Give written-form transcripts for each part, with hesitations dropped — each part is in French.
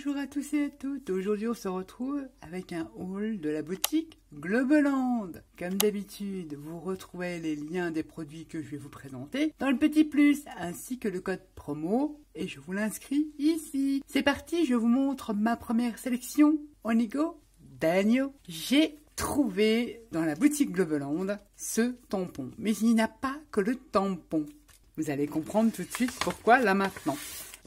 Bonjour à tous et à toutes, aujourd'hui on se retrouve avec un haul de la boutique Globeland. Comme d'habitude, vous retrouvez les liens des produits que je vais vous présenter dans le petit plus, ainsi que le code promo, et je vous l'inscris ici. C'est parti, je vous montre ma première sélection. On y go, Daniel. J'ai trouvé dans la boutique Globeland ce tampon, mais il n'y a pas que le tampon. Vous allez comprendre tout de suite pourquoi là maintenant.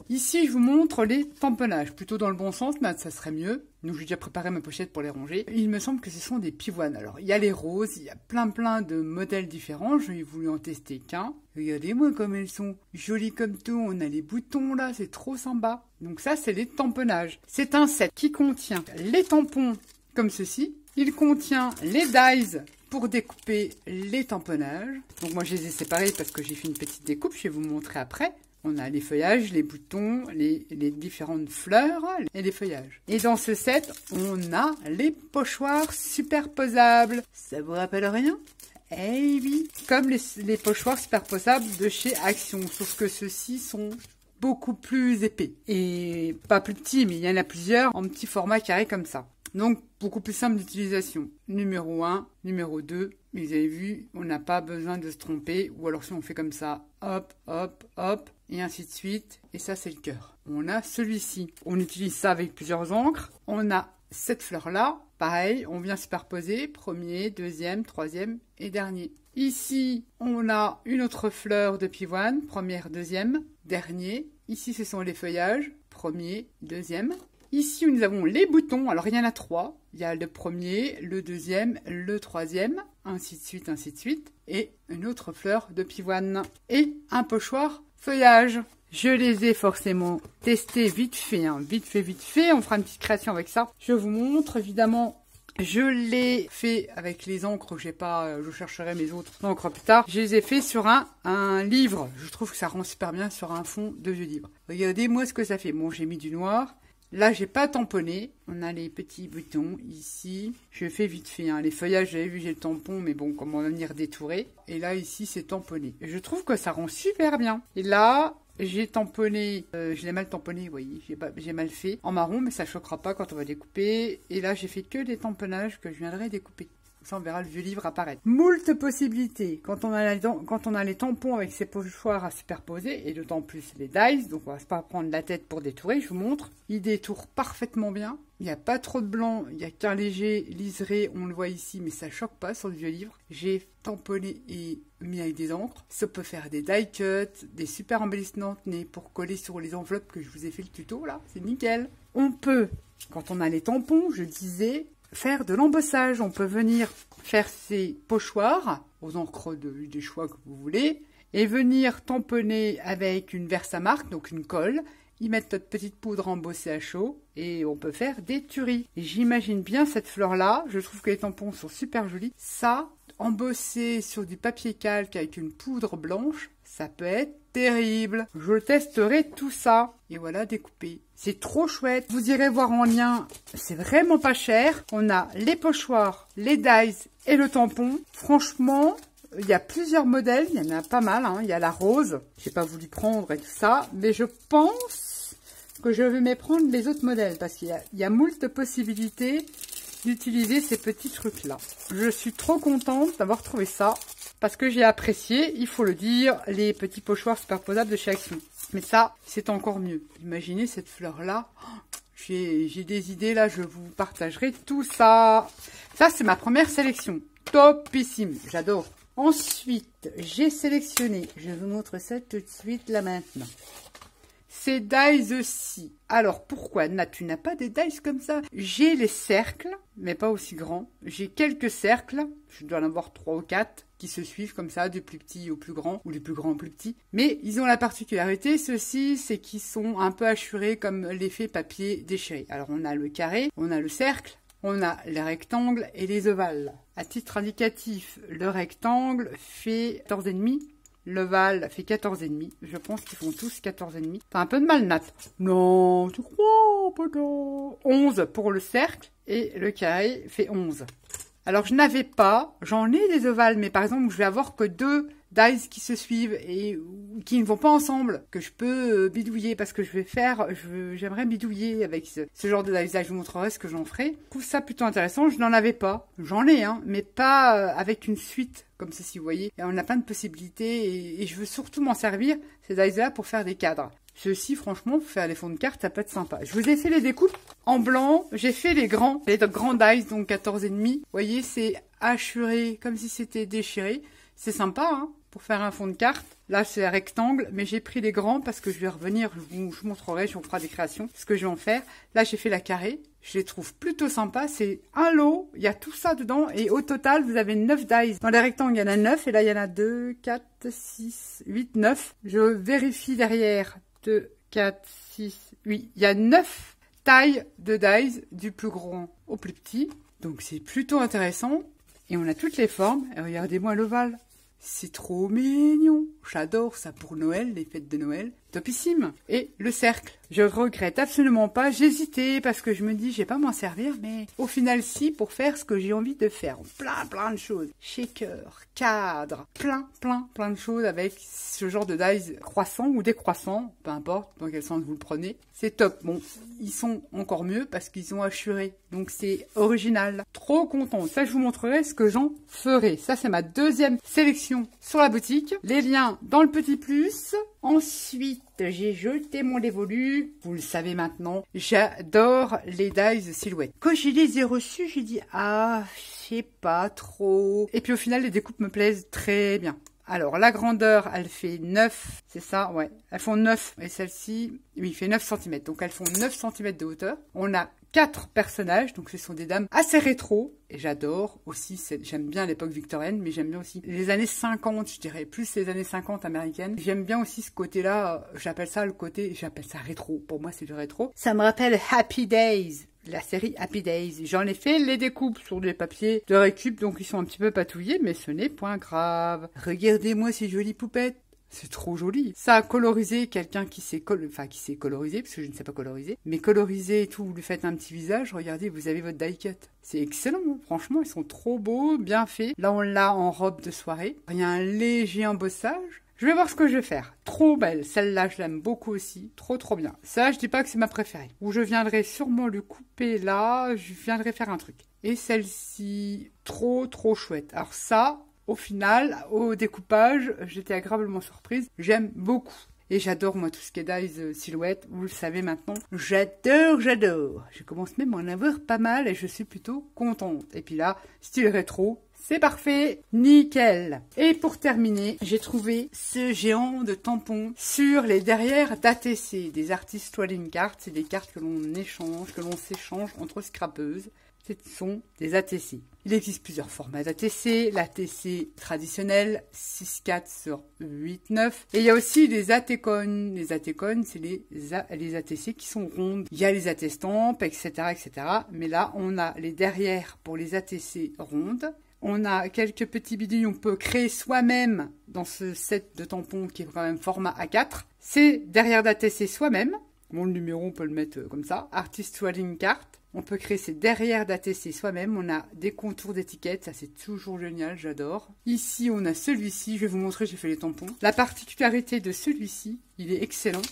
Ici, je vous montre les tamponnages, plutôt dans le bon sens, mais ça serait mieux. Donc, j'ai déjà préparé ma pochette pour les ranger. Il me semble que ce sont des pivoines. Alors, il y a les roses, il y a plein de modèles différents. Je n'ai voulu en tester qu'un. Regardez-moi comme elles sont jolies comme tout. On a les boutons là, c'est trop sympa. Donc ça, c'est les tamponnages. C'est un set qui contient les tampons comme ceci. Il contient les dies pour découper les tamponnages. Donc moi, je les ai séparés parce que j'ai fait une petite découpe. Je vais vous montrer après. On a les feuillages, les boutons, les différentes fleurs et les feuillages. Et dans ce set, on a les pochoirs superposables. Ça vous rappelle rien? Eh oui, comme les pochoirs superposables de chez Action, sauf que ceux-ci sont beaucoup plus épais. Et pas plus petits, mais il y en a plusieurs en petit format carré comme ça. Donc, beaucoup plus simple d'utilisation. Numéro 1, numéro 2. Vous avez vu, on n'a pas besoin de se tromper. Ou alors si on fait comme ça, hop, hop, hop, et ainsi de suite. Et ça, c'est le cœur. On a celui-ci. On utilise ça avec plusieurs encres. On a cette fleur-là. Pareil, on vient superposer. Premier, deuxième, troisième et dernier. Ici, on a une autre fleur de pivoine. Première, deuxième, dernier. Ici, ce sont les feuillages. Premier, deuxième. Ici, nous avons les boutons. Alors, il y en a 3. Il y a le premier, le deuxième, le troisième, ainsi de suite, ainsi de suite. Et une autre fleur de pivoine. Et un pochoir feuillage. Je les ai forcément testés vite fait, hein. Vite fait. On fera une petite création avec ça. Je vous montre, évidemment. Je l'ai fait avec les encres, j'ai pas, je chercherai mes autres encres plus tard. Je les ai fait sur un livre. Je trouve que ça rend super bien sur un fond de vieux livre. Regardez-moi ce que ça fait. Bon, j'ai mis du noir. Là, j'ai pas tamponné. On a les petits boutons ici. Je fais vite fait, hein. Les feuillages, j'avais vu, j'ai le tampon, mais bon, comment venir détourer. Et là, ici, c'est tamponné. Et je trouve que ça rend super bien. Et là, j'ai tamponné, je l'ai mal tamponné, vous voyez, j'ai mal fait. En marron, mais ça choquera pas quand on va découper. Et là, j'ai fait que des tamponnages que je viendrai découper. Ça, on verra le vieux livre apparaître. Moult possibilités. Quand on a les tampons avec ces pochoirs à superposer, et d'autant plus les dies, donc on va pas prendre la tête pour détourer, je vous montre. Il détourent parfaitement bien. Il n'y a pas trop de blanc, il n'y a qu'un léger liseré, on le voit ici, mais ça choque pas sur le vieux livre. J'ai tamponné et mis avec des encres. Ça peut faire des die cuts, des super embellissements pour coller sur les enveloppes que je vous ai fait le tuto là, c'est nickel. On peut, quand on a les tampons, je disais, faire de l'embossage. On peut venir faire ces pochoirs aux encres des choix que vous voulez et venir tamponner avec une Versamark, donc une colle, y mettre notre petite poudre embossée à chaud et on peut faire des tueries. Et j'imagine bien cette fleur-là, je trouve que les tampons sont super jolis. Ça, embossé sur du papier calque avec une poudre blanche, ça peut être terrible. Je testerai tout ça. Et voilà, découpé. C'est trop chouette. Vous irez voir en lien. C'est vraiment pas cher. On a les pochoirs, les dies et le tampon. Franchement, il y a plusieurs modèles. Il y en a pas mal, hein. Il y a la rose. J'ai pas voulu prendre et tout ça. Mais je pense que je vais m'éprendre les autres modèles. Parce qu'il y a moult possibilités d'utiliser ces petits trucs-là. Je suis trop contente d'avoir trouvé ça. Parce que j'ai apprécié, il faut le dire, les petits pochoirs superposables de chez Action. Mais ça, c'est encore mieux. Imaginez cette fleur-là. J'ai des idées là, je vous partagerai tout ça. Ça, c'est ma première sélection. Topissime, j'adore. Ensuite, j'ai sélectionné, je vous montre ça tout de suite là maintenant. Ces dies aussi. Alors, pourquoi tu n'as pas des dies comme ça? J'ai les cercles, mais pas aussi grands. J'ai quelques cercles, je dois en avoir 3 ou 4, qui se suivent comme ça, du plus petit au plus grand, ou du plus grand au plus petit. Mais ils ont la particularité, ceux-ci, c'est qu'ils sont un peu hachurés comme l'effet papier déchiré. Alors, on a le carré, on a le cercle, on a les rectangles et les ovales. À titre indicatif, le rectangle fait 14,5. L'ovale fait 14,5. Je pense qu'ils font tous 14,5. T'as un peu de mal, Nat. Non, tu crois pas non. 11 pour le cercle et le carré fait 11. Alors, je n'avais pas, j'en ai des ovales, mais par exemple, je vais avoir que 2 dies qui se suivent et qui ne vont pas ensemble, que je peux bidouiller parce que j'aimerais bidouiller avec ce genre de dies. Là, je vous montrerai ce que j'en ferai. Je trouve ça plutôt intéressant. Je n'en avais pas. J'en ai, hein, mais pas avec une suite comme ceci, vous voyez. Et on a plein de possibilités et je veux surtout m'en servir, ces dies-là, pour faire des cadres. Ceux-ci, franchement, pour faire les fonds de cartes, ça peut être sympa. Je vous ai fait les découpes en blanc. J'ai fait les grands dice, donc 14,5. Vous voyez, c'est hachuré comme si c'était déchiré. C'est sympa, hein, pour faire un fond de carte. Là, c'est un rectangle, mais j'ai pris les grands parce que je vais revenir, je vous montrerai, je vous ferai des créations, ce que je vais en faire. Là, j'ai fait la carrée. Je les trouve plutôt sympas. C'est un lot, il y a tout ça dedans. Et au total, vous avez 9 dice. Dans les rectangles, il y en a 9. Et là, il y en a 2, 4, 6, 8, 9. Je vérifie derrière. 2, 4, 6, 8. Il y a 9 tailles de dice, du plus grand au plus petit. Donc, c'est plutôt intéressant. Et on a toutes les formes. Et regardez-moi l'ovale. C'est trop mignon. J'adore ça pour Noël, les fêtes de Noël. Topissime. Et le cercle. Je regrette absolument pas. J'hésitais parce que je me dis, je vais pas m'en servir, mais au final, si, pour faire ce que j'ai envie de faire. Plein de choses. Shaker, cadre, plein de choses avec ce genre de dice croissant ou décroissant, peu importe dans quel sens vous le prenez. C'est top. Bon, ils sont encore mieux parce qu'ils ont hachuré. Donc c'est original. Trop content. Ça, je vous montrerai ce que j'en ferai. Ça, c'est ma deuxième sélection sur la boutique. Les liens dans le petit plus. Ensuite, j'ai jeté mon dévolu. Vous le savez maintenant, j'adore les dies silhouettes. Quand je les ai reçus, j'ai dit, ah, je sais pas trop. Et puis au final, les découpes me plaisent très bien. Alors, la grandeur, elle fait 9, c'est ça, ouais. Elles font 9, et celle-ci, oui, il fait 9 cm. Donc, elles font 9 cm de hauteur. On a 4 personnages, donc ce sont des dames assez rétro. Et j'adore aussi, j'aime bien l'époque victorienne, mais j'aime bien aussi les années 50, je dirais, plus les années 50 américaines. J'aime bien aussi ce côté-là, j'appelle ça rétro. Pour moi, c'est du rétro. Ça me rappelle Happy Days. La série Happy Days. J'en ai fait les découpes sur des papiers de récup, donc ils sont un petit peu patouillés, mais ce n'est point grave. Regardez-moi ces jolies poupettes. C'est trop joli. Ça a colorisé quelqu'un qui sait coloriser, parce que je ne sais pas coloriser. Mais coloriser et tout, vous lui faites un petit visage, regardez, vous avez votre die cut. C'est excellent, hein. Franchement, ils sont trop beaux, bien faits. Là, on l'a en robe de soirée. Il y a un léger embossage. Je vais voir ce que je vais faire. Trop belle. Celle-là, je l'aime beaucoup aussi. Trop bien. Ça, je dis pas que c'est ma préférée. Ou je viendrai sûrement le couper là. Je viendrai faire un truc. Et celle-ci, trop chouette. Alors ça, au final, au découpage, j'étais agréablement surprise. J'aime beaucoup. Et j'adore, moi, tout ce qui est dies silhouette. Vous le savez maintenant. J'adore. Je commence même à en avoir pas mal et je suis plutôt contente. Et puis là, style rétro. C'est parfait, nickel. Et pour terminer, j'ai trouvé ce géant de tampons sur les derrières d'ATC, des Artist Trading Cards. C'est des cartes que l'on échange, que l'on s'échange entre scrapeuses. Ce sont des ATC. Il existe plusieurs formats d'ATC. L'ATC traditionnel, 6-4 sur 8-9. Et il y a aussi les AT-Con. Les AT-Con, c'est les ATC qui sont rondes. Il y a les AT-Stamp, etc., etc. Mais là, on a les derrières pour les ATC rondes. On a quelques petits bidules, on peut créer soi-même dans ce set de tampons qui est quand même format A4. C'est derrière d'ATC soi-même. Bon, le numéro, on peut le mettre comme ça. Artist Trading Card. On peut créer ses derrière d'ATC soi-même. On a des contours d'étiquettes. Ça, c'est toujours génial. J'adore. Ici, on a celui-ci. Je vais vous montrer, j'ai fait les tampons. La particularité de celui-ci, il est excellent.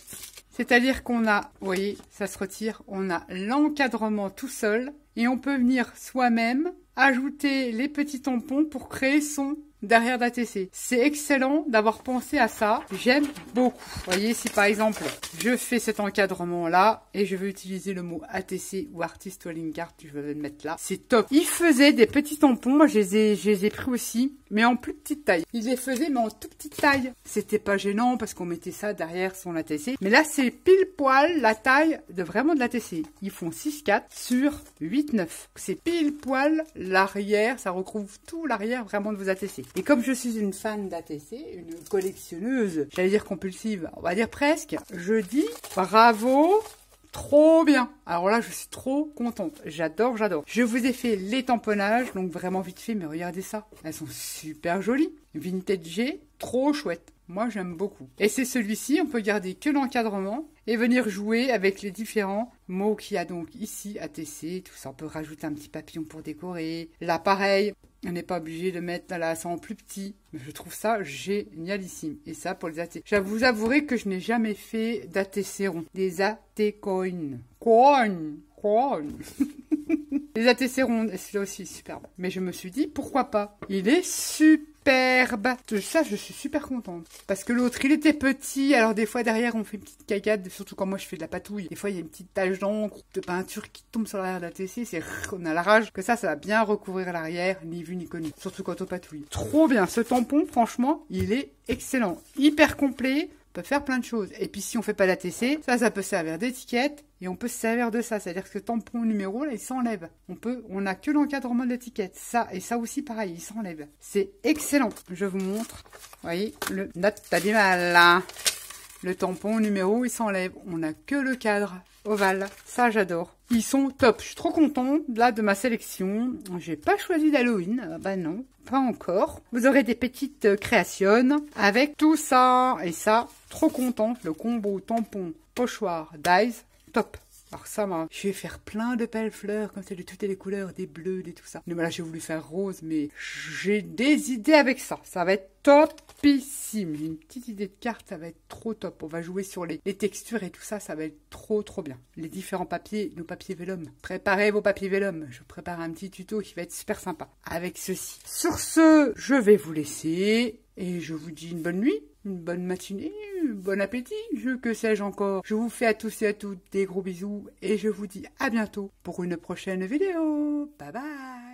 C'est-à-dire qu'on a, vous voyez, ça se retire. On a l'encadrement tout seul. Et on peut venir soi-même ajouter les petits tampons pour créer son derrière d'ATC. C'est excellent d'avoir pensé à ça. J'aime beaucoup. Vous voyez, si par exemple, je fais cet encadrement-là et je veux utiliser le mot ATC ou Artist Trading Card, je vais le mettre là. C'est top. Il faisait des petits tampons. Moi, je les ai pris aussi, mais en plus petite taille. Il les faisait, mais en toute petite taille. C'était pas gênant parce qu'on mettait ça derrière son ATC. Mais là, c'est pile poil la taille de vraiment de l'ATC. Ils font 6-4 sur 8-9. C'est pile poil l'arrière. Ça recouvre tout l'arrière vraiment de vos ATC. Et comme je suis une fan d'ATC, une collectionneuse, j'allais dire compulsive, on va dire presque, je dis bravo, trop bien. Alors là, je suis trop contente. J'adore. Je vous ai fait les tamponnages, donc vraiment vite fait, mais regardez ça. Elles sont super jolies. Vintage, trop chouette. Moi, j'aime beaucoup. Et c'est celui-ci, on peut garder que l'encadrement et venir jouer avec les différents mots qu'il y a donc ici, ATC, tout ça. On peut rajouter un petit papillon pour décorer. Là, pareil, On n'est pas obligé de mettre là ça en plus petit. Mais je trouve ça génialissime. Et ça pour les AT. Je vous avouerai que je n'ai jamais fait d'ATC rond. Des AT coin. Les ATC rondes, celui-là aussi superbe. Mais je me suis dit, pourquoi pas? Il est superbe. Ça, je suis super contente. Parce que l'autre, il était petit. Alors des fois, derrière, on fait une petite cagade. Surtout quand moi, je fais de la patouille. Des fois, il y a une petite tache d'encre, de peinture qui tombe sur l'arrière de l'ATC. On a la rage que ça va bien recouvrir l'arrière. Ni vu, ni connu. Surtout quand on patouille. Trop bien. Ce tampon, franchement, il est excellent. Hyper complet. Peut faire plein de choses. Et puis si on fait pas l'ATC, ça peut servir d'étiquette et on peut se servir de ça. C'est-à-dire que ce tampon numéro là, il s'enlève. On n'a que l'encadrement de l'étiquette. Ça et ça aussi pareil, il s'enlève. C'est excellent. Je vous montre. Vous voyez, le note t'as du mal là. Le tampon numéro, il s'enlève. On n'a que le cadre ovale. Ça, j'adore. Ils sont top. Je suis trop contente là de ma sélection. J'ai pas choisi d'Halloween. Bah non, pas encore. Vous aurez des petites créations avec tout ça. Et ça, trop contente. Le combo tampon, pochoir, dies, top. Alors ça, je vais faire plein de belles fleurs, comme ça, de toutes les couleurs, des bleus, des tout ça. Mais voilà, j'ai voulu faire rose, mais j'ai des idées avec ça. Ça va être topissime. J'ai une petite idée de carte, ça va être trop top. On va jouer sur les textures et tout ça, ça va être trop bien. Les différents papiers, nos papiers vélum. Préparez vos papiers vélum. Je prépare un petit tuto qui va être super sympa avec ceci. Sur ce, je vais vous laisser et je vous dis une bonne nuit. Une bonne matinée, bon appétit, que sais-je encore. Je vous fais à tous et à toutes des gros bisous et je vous dis à bientôt pour une prochaine vidéo. Bye bye.